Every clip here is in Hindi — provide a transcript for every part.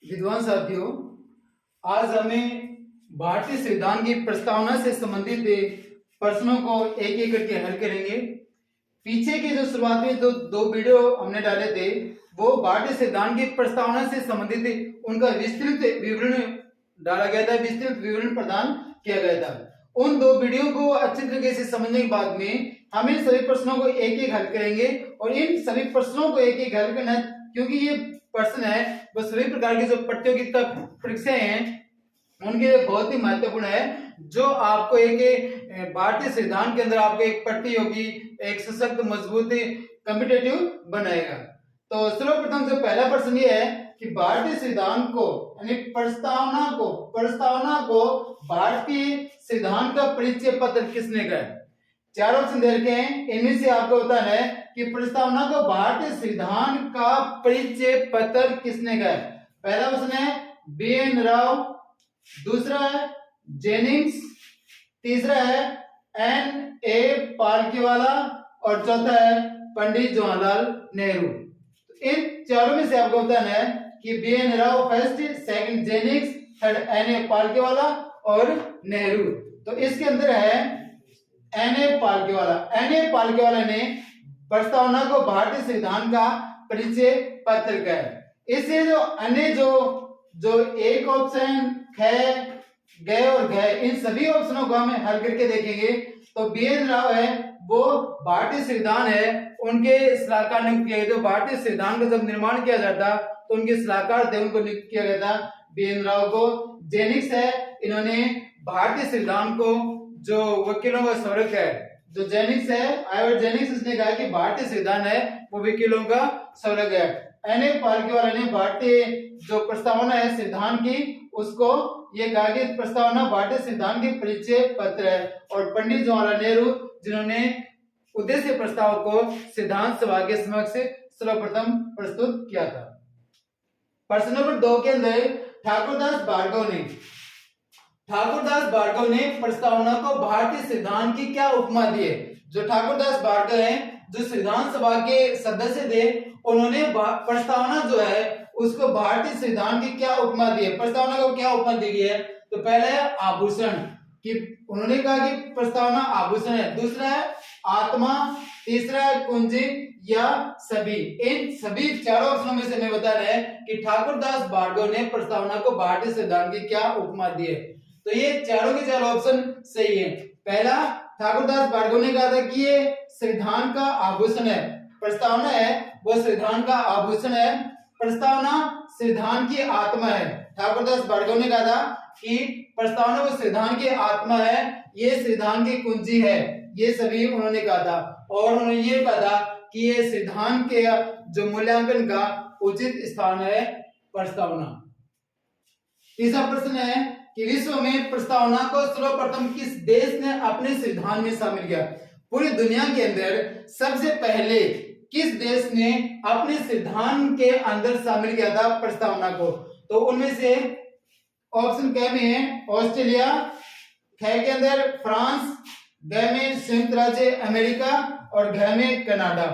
विद्वान साथियों, आज हमें भारतीय संविधान की प्रस्तावना से संबंधित प्रश्नों को एक एक करके हल करेंगे। पीछे के जो शुरुआत में जो दो वीडियो हमने डाले थे वो भारतीय संविधान की प्रस्तावना से संबंधित उनका विस्तृत विवरण डाला गया था, विस्तृत विवरण प्रदान किया गया था। उन दो वीडियो को अच्छी तरीके से समझने के बाद में हम इन सभी प्रश्नों को एक एक हल करेंगे और इन सभी प्रश्नों को एक एक हल करना, क्योंकि ये प्रश्न है वो सभी प्रकार की जो प्रतियोगिता परीक्षाएं हैं उनके लिए बहुत ही महत्वपूर्ण है, जो आपको एक भारतीय संविधान के अंदर आपको एक प्रतियोगी, एक सशक्त, मजबूत, कॉम्पिटिटिव बनाएगा। तो सर्वप्रथम जो पहला प्रश्न ये है कि भारतीय संविधान को यानी प्रस्तावना को भारतीय संविधान का परिचय पत्र किसने कहा? चार ऑप्शन दे रखे हैं, इनमें से आपको बताना है कि प्रस्तावना को भारतीय संविधान का परिचय पत्र किसने कहा? पहला ऑप्शन है BN राव, दूसरा है जेनिंग्स, तीसरा है NA पालकीवाला और चौथा है पंडित जवाहरलाल नेहरू। इन चारों में से आपको बताना है कि BN Rao first, second Jennings, third NA Palkhivala और नेहरू। तो इसके अंदर है NA पालकीवाला। NA पालकीवाला ने प्रस्तावना को भारतीय संविधान का परिचय पत्र कहा है। इससे जो अन्य जो एक ऑप्शन ख, ग और घ, इन सभी ऑप्शनों को हम हल करके देखेंगे तो BN राव है वो भारतीय संविधान है उनके सलाहकार नियुक्त किया गया। तो भारतीय संविधान का जब निर्माण किया जाता तो उनके सलाहकार थे, उनको नियुक्त किया गया था BN राव को। जेनिक्स है, इन्होंने भारतीय संविधान को जो वकीलों का स्वर्ग है, जो जेनिक्स है आइवर जेनिक्स, उसने कहा कि भारतीय संविधान है वो वकीलों का स्वर्ग है। NA पालकीवाला ने भारतीय जो प्रस्तावना है संविधान की उसको ये कहा कि प्रस्तावना भारतीय संविधान की परिचय पत्र है। और पंडित जवाहरलाल नेहरू जिन्होंने उद्देश्य प्रस्ताव को संविधान सभा के समक्ष सर्वप्रथम प्रस्तुत किया था। प्रश्न नंबर 2 के अंदर ठाकुरदास भार्गव ने प्रस्तावना को भारतीय संविधान की क्या उपमा दी है? जो ठाकुरदास भार्गव हैं जो संविधान सभा के सदस्य थे, उन्होंने प्रस्तावना जो है उसको भारतीय संविधान की क्या उपमा दी है? प्रस्तावना को क्या उपमा दी गई है? तो पहला है आभूषण, कि उन्होंने कहा कि प्रस्तावना आभूषण है। दूसरा है आत्मा, तीसरा है कुंजी या सभी। इन सभी चारों ऑप्शनों में से मैं बता रहा है कि ठाकुरदास भार्गव ने प्रस्तावना को भारतीय संविधान की क्या उपमा दी है। तो ये चारों के चारों ऑप्शन सही है। पहला, ठाकुरदास भार्गव ने कहा था कि ये संविधान का आभूषण है, प्रस्तावना है वो संविधान का आभूषण है, प्रस्तावना संविधान की आत्मा है। ठाकुरदास भार्गव ने कहा था कि प्रस्तावना वो संविधान की आत्मा है, ये संविधान की कुंजी है, ये सभी उन्होंने कहा था। और उन्होंने ये कहा था कि ये संविधान के जो मूल्यांकन का उचित स्थान है प्रस्तावना। तीसरा प्रश्न है कि विश्व में प्रस्तावना को सर्वप्रथम किस देश ने अपने संविधान में शामिल किया? पूरी दुनिया के अंदर सबसे पहले किस देश ने अपने संविधान के अंदर शामिल किया था प्रस्तावना को? तो उनमें से ऑप्शन क में है ऑस्ट्रेलिया, ख के अंदर फ्रांस, ग में संयुक्त राज्य अमेरिका और घ में कनाडा।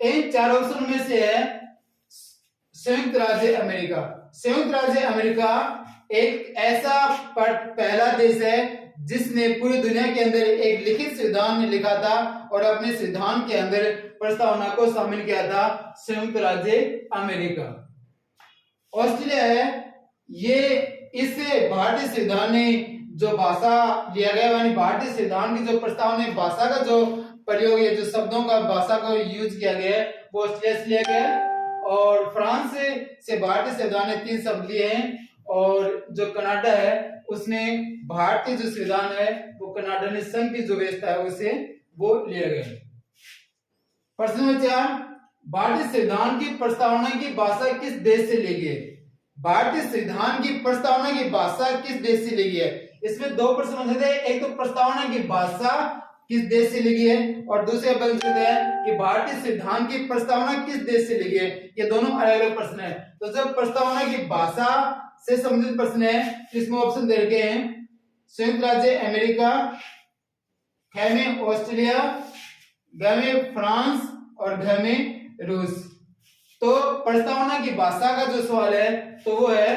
इन चार ऑप्शन में से है संयुक्त राज्य अमेरिका। संयुक्त राज्य अमेरिका एक ऐसा पहला देश है जिसने पूरी दुनिया के अंदर एक लिखित संविधान लिखा था और अपने संविधान के अंदर प्रस्तावना को शामिल किया था, संयुक्त राज्य अमेरिका। ऑस्ट्रेलिया है, ये इससे भारतीय संविधान ने जो भाषा लिया गया, यानी भारतीय संविधान की जो प्रस्तावना भाषा का जो प्रयोग है, जो शब्दों का भाषा को यूज किया गया है वो ऑस्ट्रेलिया से लिया गया है। और फ्रांस से भारतीय संविधान ने 3 शब्द लिए हैं। और जो कनाडा है उसने भारतीय जो संविधान है वो कनाडा ने संघ की जो व्यवस्था है उसे वो लिया गया है। प्रश्न नंबर 4, भारतीय संविधान की प्रस्तावना की भाषा किस देश से ली गई है? भारतीय संविधान की प्रस्तावना की भाषा किस देश से ली गई है? इसमें 2 प्रश्न बन सकते हैं, एक तो प्रस्तावना की भाषा किस देश से ली गई है और दूसरे बन सकते हैं कि भारतीय संविधान की प्रस्तावना किस देश से ली गई है। ये दोनों अलग अलग प्रश्न है। तो जब प्रस्तावना की भाषा से संबंधित प्रश्न है इसमें ऑप्शन दे रखे हैं संयुक्त राज्य अमेरिका, ख में ऑस्ट्रेलिया, ग में फ्रांस और घ में रूस। तो प्रस्तावना की भाषा का जो सवाल है तो वो है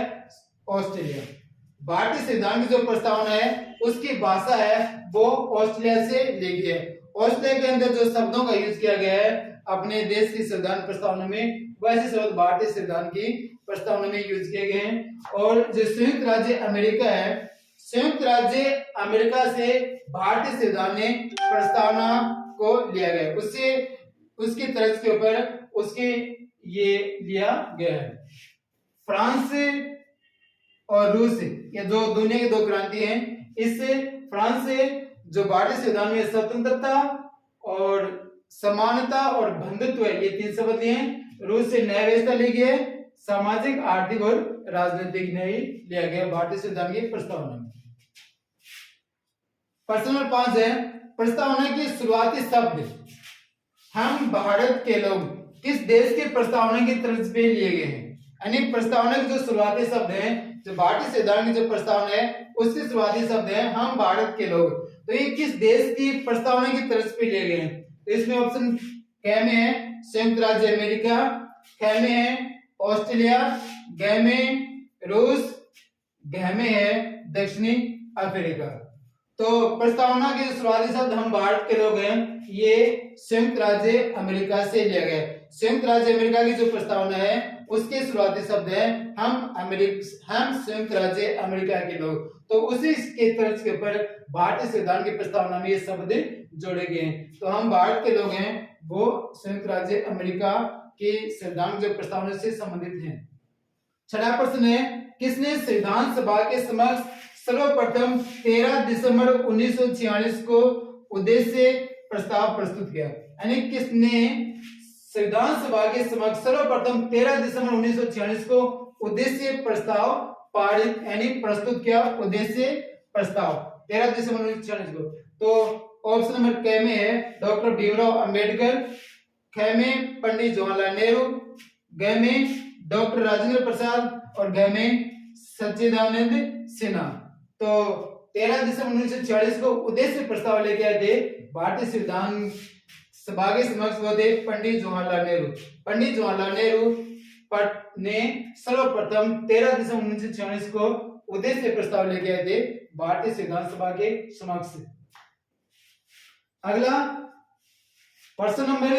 ऑस्ट्रेलिया। भारतीय संविधान की जो प्रस्तावना है उसकी भाषा है वो ऑस्ट्रेलिया से ली गई है। ऑस्ट्रेलिया के अंदर जो शब्दों का यूज किया गया है अपने देश की संविधान प्रस्तावना में, वैसे शब्द भारतीय संविधान की प्रस्तावना में यूज किए गए हैं। और जो संयुक्त राज्य अमेरिका है, संयुक्त राज्य अमेरिका से भारतीय संविधान ने प्रस्तावना को लिया गया, उससे उसकी तर्ज के ऊपर उसके ये लिया गया है। फ्रांस और रूस, ये जो दुनिया की दो क्रांति हैं, इससे फ्रांस से जो भारतीय संविधान में स्वतंत्रता और समानता और बंधुत्व है, ये तीन शब्द लिए हैं। रूस से न्याय व्यवस्था ली गई है, सामाजिक, आर्थिक और राजनीतिक न्याय लिया गया भारतीय संविधान की प्रस्तावना में। प्रश्न नंबर 5 है, प्रस्तावना के शुरुआती शब्द हम भारत के लोग किस देश की प्रस्तावना की तर्ज पे लिए गए हैं? यानी प्रस्तावना के जो शुरुआती शब्द हैं, जो भारतीय संविधान की जो प्रस्तावना है उसके शुरुआती शब्द हैं हम भारत के लोग, तो ये किस देश की प्रस्तावना की तर्ज पे लिए गए हैं? तो इसमें ऑप्शन क में है संयुक्त राज्य अमेरिका, ख में है ऑस्ट्रेलिया, ग में रूस, घ में है दक्षिणी अफ्रीका। तो प्रस्तावना के शुरुआती शब्द हम भारत के लोग हैं, ये संयुक्त राज्य अमेरिका से लिया गया है। संयुक्त राज्य अमेरिका की जो प्रस्तावना है उसके शुरुआती शब्द है हम संयुक्त राज्य अमेरिका के लोग, तो उसी के तर्ज के ऊपर भारतीय संविधान की प्रस्तावना में ये शब्द जोड़े गए हैं। तो हम भारत के लोग हैं वो संयुक्त राज्य अमेरिका के संविधान जो प्रस्तावना से संबंधित हैं। छठा प्रश्न है, किसने संविधान सभा के समक्ष सर्वप्रथम 13 दिसंबर 1946 को उद्देश्य प्रस्ताव प्रस्तुत किया? यानी किसने संविधान सभा के समक्ष सर्वप्रथम 13 दिसंबर 1946 को उद्देश्य प्रस्ताव पारित यानी प्रस्तुत किया? उद्देश्य प्रस्ताव 13 दिसंबर 1946 को। तो ऑप्शन नंबर क में है डॉक्टर भीमराव अंबेडकर, ख में पंडित जवाहरलाल नेहरू, ग में डॉक्टर राजेंद्र प्रसाद और घ में सच्चिदानंद सिन्हा। तो 13 दिसंबर 1946 को उद्देश्य प्रस्ताव लेके आए थे भारतीय संविधान सभा के समक्ष वो थे पंडित जवाहरलाल नेहरू। पंडित जवाहरलाल नेहरू ने सर्वप्रथम 13 दिसंबर 1946 को उद्देश्य प्रस्ताव लेके आए थे भारतीय संविधान सभा के समक्ष। अगला प्रश्न नंबर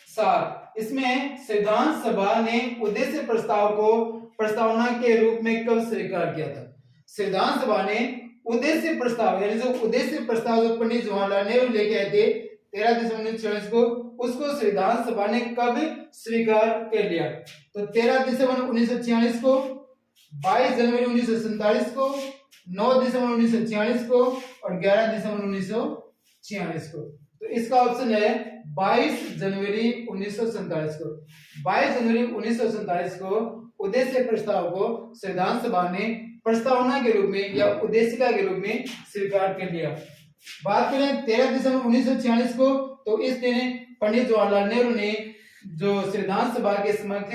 7, इसमें संविधान सभा ने उद्देश्य प्रस्ताव को प्रस्तावना के रूप में कब स्वीकार किया था? संविधान सभा ने उद्देश्य प्रस्ताव यानी जो उद्देश्य प्रस्ताव जो पंडित जवाहरलाल नेहरू लेके आए थे 13 दिसंबर 1946 को, उसको संविधान सभा ने कब स्वीकार कर लिया? तो 13 दिसंबर 1946 को, 22 जनवरी 1947 को, 9 दिसंबर 1946 को और 11 दिसंबर 1946 को। तो इसका ऑप्शन है 22 जनवरी 1947 को। 22 जनवरी 1947 को उद्देश्य प्रस्ताव को संविधान सभा ने प्रस्तावना के रूप में या उद्देशिका के रूप में स्वीकार कर लिया। बात करें 13 दिसंबर 1946 को, तो इस दिन पंडित जवाहरलाल नेहरू ने जो संविधान सभा के समक्ष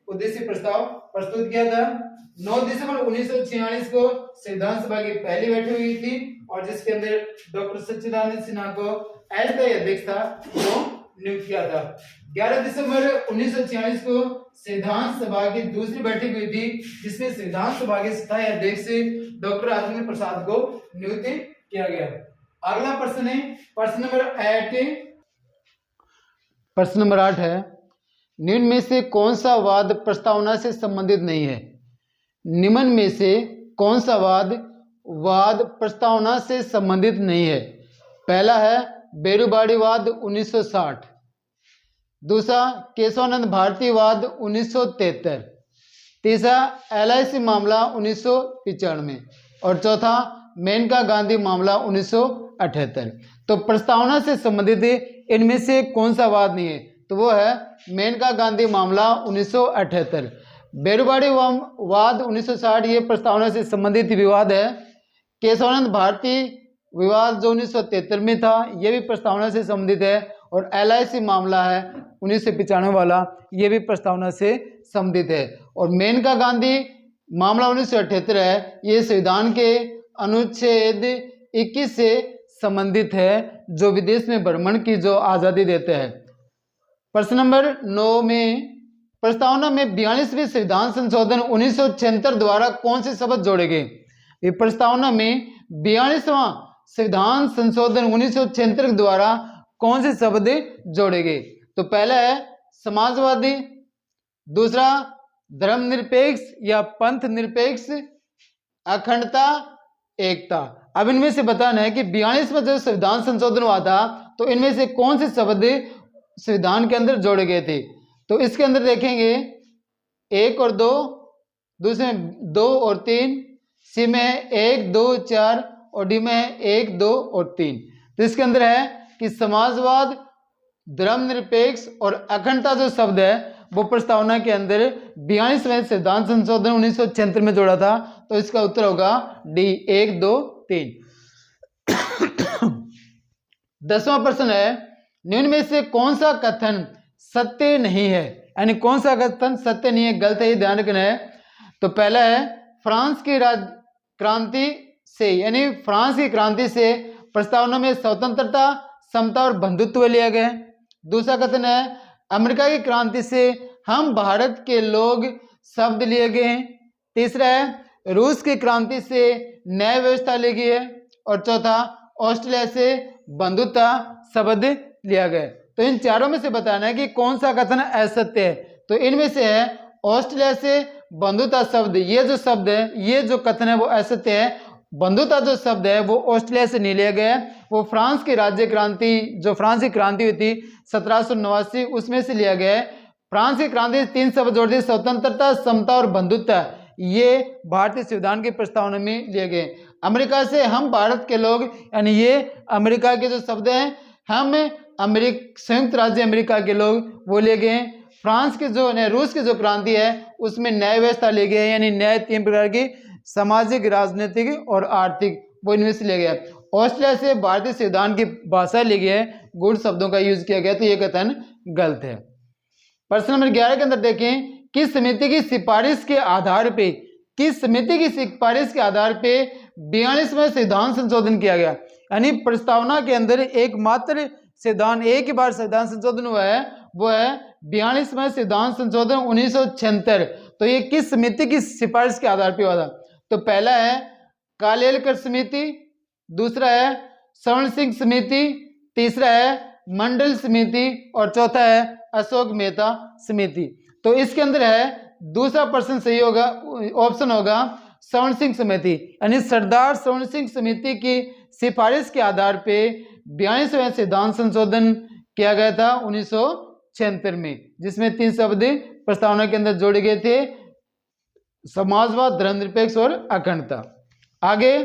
उद्देश्य प्रस्ताव प्रस्तुत किया था। 9 दिसंबर 1946 को संविधान सभा की पहली बैठक हुई थी और जिसके अंदर डॉक्टर सच्चिदानंद सिन्हा को एज का अध्यक्ष था वो नियुक्त किया था। 11 दिसंबर 1946 को संविधान सभा की दूसरी बैठक हुई थी जिसमें संविधान सभा के स्थायी अध्यक्ष डॉक्टर राजेंद्र प्रसाद को नियुक्त किया गया। अगला प्रश्न है प्रश्न नंबर 8। प्रश्न नंबर 8 है, निम्न में से कौन सा वाद प्रस्तावना से संबंधित नहीं है? निम्न में से कौन सा वाद प्रस्तावना से संबंधित नहीं है? पहला है बेरुबाड़ीवाद 1960, दूसरा केशवानंद भारती वाद 1973, तीसरा LIC मामला 1995 और चौथा मेनका गांधी मामला 1978। तो प्रस्तावना से संबंधित इनमें से कौन सा वाद नहीं है? तो वो है मेनका गांधी मामला 1978। बेरुबाड़ी वाद 1960 ये प्रस्तावना से संबंधित विवाद है। केशवानंद भारती विवाद जो 1973 में था ये भी प्रस्तावना से संबंधित है और LIC मामला है 1995 वाला ये भी प्रस्तावना से संबंधित है। और मेनका गांधी मामला 1978 है ये संविधान के अनुच्छेद 21 से संबंधित है जो विदेश में भ्रमण की जो आज़ादी देते हैं। प्रश्न नंबर 9 में प्रस्तावना में 42वें संविधान संशोधन 1976 द्वारा कौन से शब्द जोड़े गए? ये प्रस्तावना में 42वां संविधान संशोधन 1976 के द्वारा कौन से शब्द जोड़े गए? तो पहला है समाजवादी, दूसरा धर्मनिरपेक्ष या पंथ निरपेक्ष, अखंडता, एकता। अब इनमें से बताना है कि 42वां जो संविधान संशोधन हुआ था तो इनमें से कौन से शब्द संविधान के अंदर जोड़े गए थे? तो इसके अंदर देखेंगे 1 और 2, दूसरे में 2 और 3, सी में है 1, 2, 4 और डी में है 1, 2 और 3। तो इसके अंदर है कि समाजवाद, धर्मनिरपेक्ष और अखंडता जो शब्द है वो प्रस्तावना के अंदर 42वें संविधान संशोधन 1976 में जोड़ा था। तो इसका उत्तर होगा डी 1, 2, 3। 10वां प्रश्न है निम्न में से कौन सा कथन सत्य नहीं है? यानी कौन सा कथन सत्य नहीं है, गलत है, ये ध्यान रखना है। तो पहला है फ्रांस की क्रांति से, यानी फ्रांस की क्रांति से प्रस्तावना में स्वतंत्रता, समता और बंधुत्व लिया गया। दूसरा कथन है अमेरिका की क्रांति से हम भारत के लोग शब्द लिए गए हैं। तीसरा है रूस की क्रांति से न्याय व्यवस्था ली गई है। और चौथा ऑस्ट्रेलिया से बंधुता शब्द लिया गया। तो इन चारों में से बताना है कि कौन सा कथन असत्य है। तो इनमें से है ऑस्ट्रेलिया से बंधुता शब्द, ये जो शब्द है, ये जो कथन है वो असत्य है। बंधुता जो शब्द है वो ऑस्ट्रेलिया से नहीं लिया गया है, वो फ्रांस की राज्य क्रांति, जो फ्रांस की क्रांति हुई थी 1789, उसमें से लिया गया है। फ्रांस की क्रांति से 3 शब्द जोड़ दिए, स्वतंत्रता, समता और बंधुता, ये भारतीय संविधान की प्रस्तावना में लिए गए। अमेरिका से हम भारत के लोग, यानी ये अमेरिका के जो शब्द हैं, हम संयुक्त राज्य अमेरिका के लोग, वो लिए गए। फ्रांस की जो रूस की जो क्रांति है उसमें न्याय व्यवस्था ले गए, यानी न्याय 3 प्रकार की, सामाजिक, राजनीतिक और आर्थिक, वो इनमें से ले गया। ऑस्ट्रेलिया से भारतीय संविधान की भाषा ली गई है, गुण शब्दों का यूज किया गया, तो ये कथन गलत है। प्रश्न नंबर 11 के अंदर देखें किस समिति की सिफारिश के आधार पे, किस समिति की सिफारिश के आधार पे 42वें संविधान संशोधन किया गया? यानी प्रस्तावना के अंदर एकमात्र संविधान, एक ही बार संविधान संशोधन हुआ है, वो है 42वें संविधान संशोधन 1976। तो ये किस समिति की सिफारिश के आधार पे हुआ था? तो पहला है कालेलकर समिति, दूसरा है स्वर्ण सिंह समिति, तीसरा है मंडल समिति और चौथा है अशोक मेहता समिति। तो इसके अंदर है दूसरा प्रश्न सही होगा, ऑप्शन होगा स्वर्ण सिंह समिति, यानी सरदार स्वर्ण सिंह समिति की सिफारिश के आधार पे 42वें संविधान संशोधन किया गया था 1976 में, जिसमें 3 शब्द प्रस्तावना के अंदर जोड़े गए थे, समाजवाद, धर्मनिरपेक्ष और अखंडता। आगे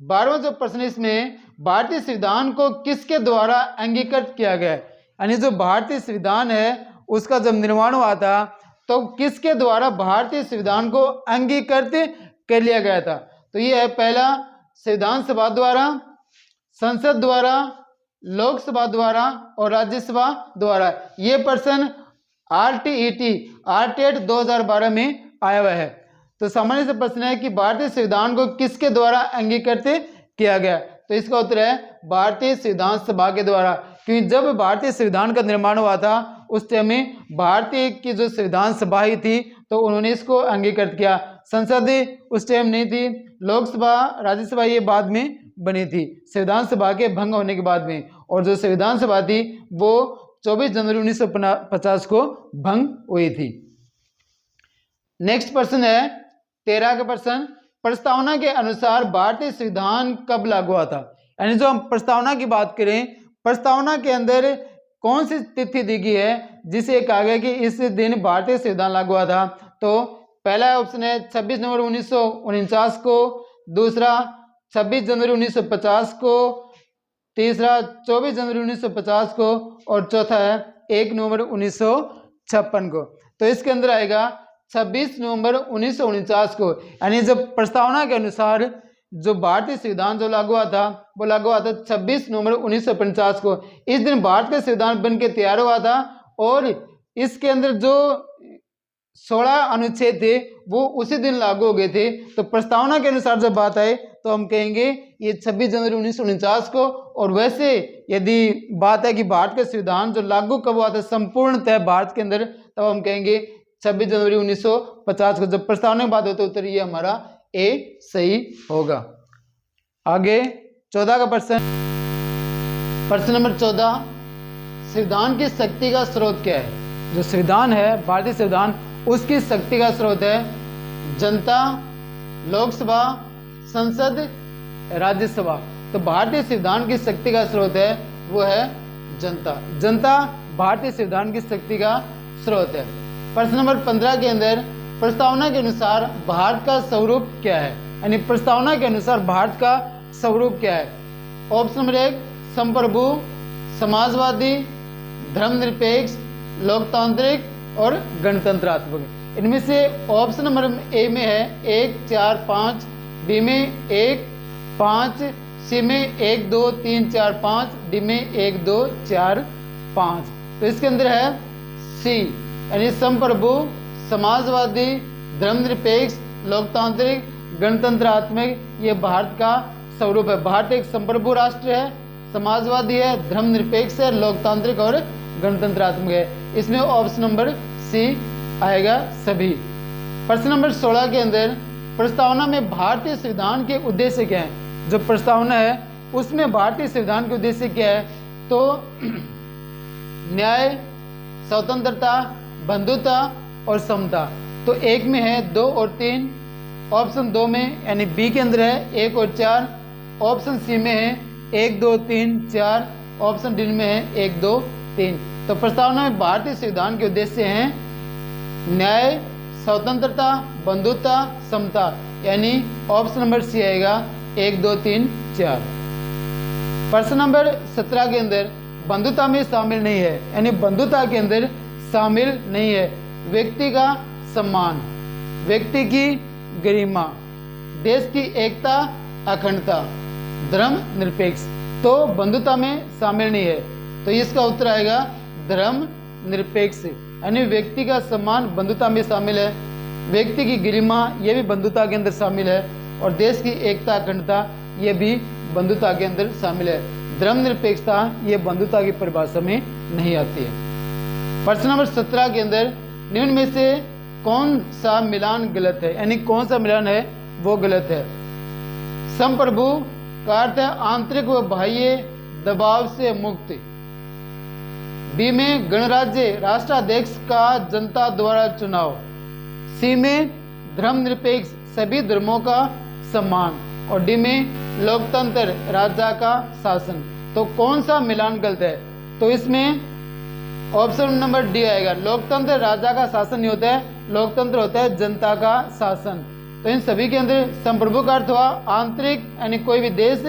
12वां जो प्रश्न, इसमें भारतीय संविधान को किसके द्वारा अंगीकृत किया गया? यानी जो भारतीय संविधान है उसका जब निर्माण हुआ था तो किसके द्वारा भारतीय संविधान को अंगीकृत कर लिया गया था? तो ये है पहला संविधान सभा द्वारा, संसद द्वारा, लोकसभा द्वारा और राज्यसभा द्वारा। ये प्रश्न RTET 2012 में आया हुआ है। तो सामान्य से प्रश्न है कि भारतीय संविधान को किसके द्वारा अंगीकृत किया गया? तो इसका उत्तर है भारतीय संविधान सभा के द्वारा, क्योंकि जब भारतीय संविधान का निर्माण हुआ था उस टाइम में भारतीय की जो संविधान सभा ही थी तो उन्होंने इसको अंगीकृत किया। संसद उस टाइम नहीं थी, लोकसभा, राज्यसभा ये बाद में बनी थी, संविधान सभा के भंग होने के बाद में। और जो संविधान सभा थी वो 24 जनवरी 1950 को भंग हुई थी। नेक्स्ट प्रश्न है 13 का प्रश्न, प्रस्तावना के अनुसार भारतीय संविधान कब लागू हुआ था? यानी जो हम प्रस्तावना की बात करें, प्रस्तावना के अंदर कौन सी तिथि दी गई है जिसे कहा गया कि इस दिन भारतीय संविधान लागू हुआ था? तो पहला ऑप्शन है 26 नवंबर 1949 को, दूसरा 26 जनवरी 1950 को, तीसरा 24 जनवरी 1950 को और चौथा है 1 नवंबर 1956 को। तो इसके अंदर आएगा 26 नवंबर 1949 को। यानी जब प्रस्तावना के अनुसार जो भारतीय संविधान जो लागू हुआ था वो लागू हुआ था 26 नवंबर 1950 को। इस दिन भारत का संविधान बन के तैयार हुआ था और इसके अंदर जो 16 अनुच्छेद थे वो उसी दिन लागू हो गए थे। तो प्रस्तावना के अनुसार जब बात आए तो हम कहेंगे ये 26 जनवरी 1949 को। और वैसे यदि बात है कि भारत का संविधान जो लागू कब हुआ था संपूर्णतः भारत के अंदर, तब हम कहेंगे 26 जनवरी 1950 को। जब प्रस्तावना की बात हो तो उत्तर ये हमारा ए सही होगा। आगे 14 का प्रश्न नंबर 14, संविधान की शक्ति का स्रोत क्या है? जो संविधान है, भारतीय संविधान, उसकी शक्ति का स्रोत है जनता, लोकसभा, संसद, राज्यसभा। तो भारतीय संविधान की शक्ति का स्रोत है वो है जनता। जनता भारतीय संविधान की शक्ति का स्रोत है। प्रश्न नंबर 15 के अंदर प्रस्तावना के अनुसार भारत का स्वरूप क्या है? यानी प्रस्तावना के अनुसार भारत का स्वरूप क्या है? ऑप्शन नंबर 1 संप्रभु, समाजवादी, धर्मनिरपेक्ष, लोकतांत्रिक और गणतंत्रात्मक। इनमें से ऑप्शन नंबर ए में है 1, 4, 5, बी में 1, 5, सी में 1, 2, 3, 4, 5, डी में 1, 2, 4, 5। तो इसके अंदर है सी, यानी संप्रभु, समाजवादी, धर्मनिरपेक्ष, लोकतांत्रिक, गणतंत्रात्मक, ये भारत का स्वरूप है। भारत एक संप्रभु राष्ट्र है, समाजवादी है, धर्मनिरपेक्ष है, लोकतांत्रिक और गणतंत्रात्मक है। इसमें ऑप्शन नंबर सी आएगा सभी। प्रश्न नंबर 16 के अंदर प्रस्तावना में भारतीय संविधान के उद्देश्य क्या है? जो प्रस्तावना है उसमें भारतीय संविधान के उद्देश्य क्या है? तो न्याय, स्वतंत्रता, बंधुता और समता। तो एक में है 2 और 3, ऑप्शन 2 में यानी बी के अंदर है 1 और 4, ऑप्शन सी में है 1, 2, 3, 4, ऑप्शन डी में है 1, 2, 3। तो प्रस्तावना में भारतीय संविधान के उद्देश्य हैं न्याय, स्वतंत्रता, बंधुता, समता, यानी ऑप्शन नंबर सी आएगा 1, 2, 3, 4। प्रश्न नंबर 17 के अंदर बंधुता में शामिल नहीं है, यानी बंधुता के अंदर शामिल नहीं है व्यक्ति का सम्मान, व्यक्ति की गरिमा, देश की एकता, अखंडता, धर्म निरपेक्ष। तो बंधुता में शामिल नहीं है, तो इसका उत्तर आएगा धर्म निरपेक्ष, यानी व्यक्ति का सम्मान बंधुता में शामिल है, व्यक्ति की गरिमा ये भी बंधुता के अंदर शामिल है, और देश की एकता, अखंडता ये भी बंधुता के अंदर शामिल है। धर्मनिरपेक्षता ये बंधुता की परिभाषा में नहीं आती है। प्रश्न नंबर 17 के अंदर निम्न में से कौन सा मिलान गलत है, यानी कौन सा मिलान है वो गलत है? संप्रभु का अर्थ है आंतरिक व बाह्य दबाव से मुक्त। बी में गणराज्य, राष्ट्राध्यक्ष का जनता द्वारा चुनाव। सी में धर्मनिरपेक्ष, सभी धर्मों का सम्मान, और डी में लोकतंत्र, राजा का शासन। तो कौन सा मिलान गलत है? तो इसमें ऑप्शन नंबर डी आएगा, लोकतंत्र राजा का शासन नहीं होता है, लोकतंत्र होता है जनता का शासन। तो इन सभी के अंदर संप्रभु का अर्थ हुआ आंतरिक, यानी कोई भी देश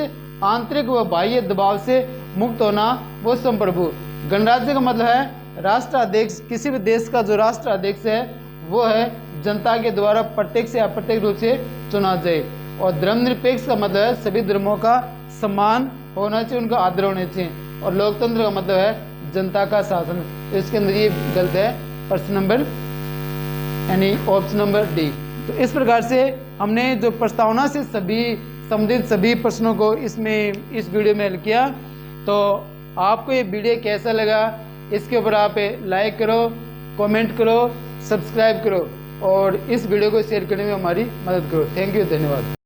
आंतरिक व बाह्य दबाव से मुक्त होना, वो संप्रभु। गणराज्य का मतलब है राष्ट्राध्यक्ष, किसी भी देश का जो राष्ट्राध्यक्ष है वो है जनता के द्वारा प्रत्यक्ष या अप्रत्यक्ष रूप से चुना जाए। और धर्मनिरपेक्ष का मतलब है सभी धर्मों का सम्मान होना चाहिए, उनका आदर होना चाहिए। और लोकतंत्र का मतलब है जनता का शासन। तो इसके अंदर ये गलत है, प्रश्न नंबर यानी ऑप्शन नंबर डी। तो इस प्रकार से हमने जो प्रस्तावना से संबंधित सभी प्रश्नों को इस वीडियो में हल किया। तो आपको ये वीडियो कैसा लगा, इसके ऊपर आप लाइक करो, कमेंट करो, सब्सक्राइब करो और इस वीडियो को शेयर करने में हमारी मदद करो। थैंक यू, धन्यवाद।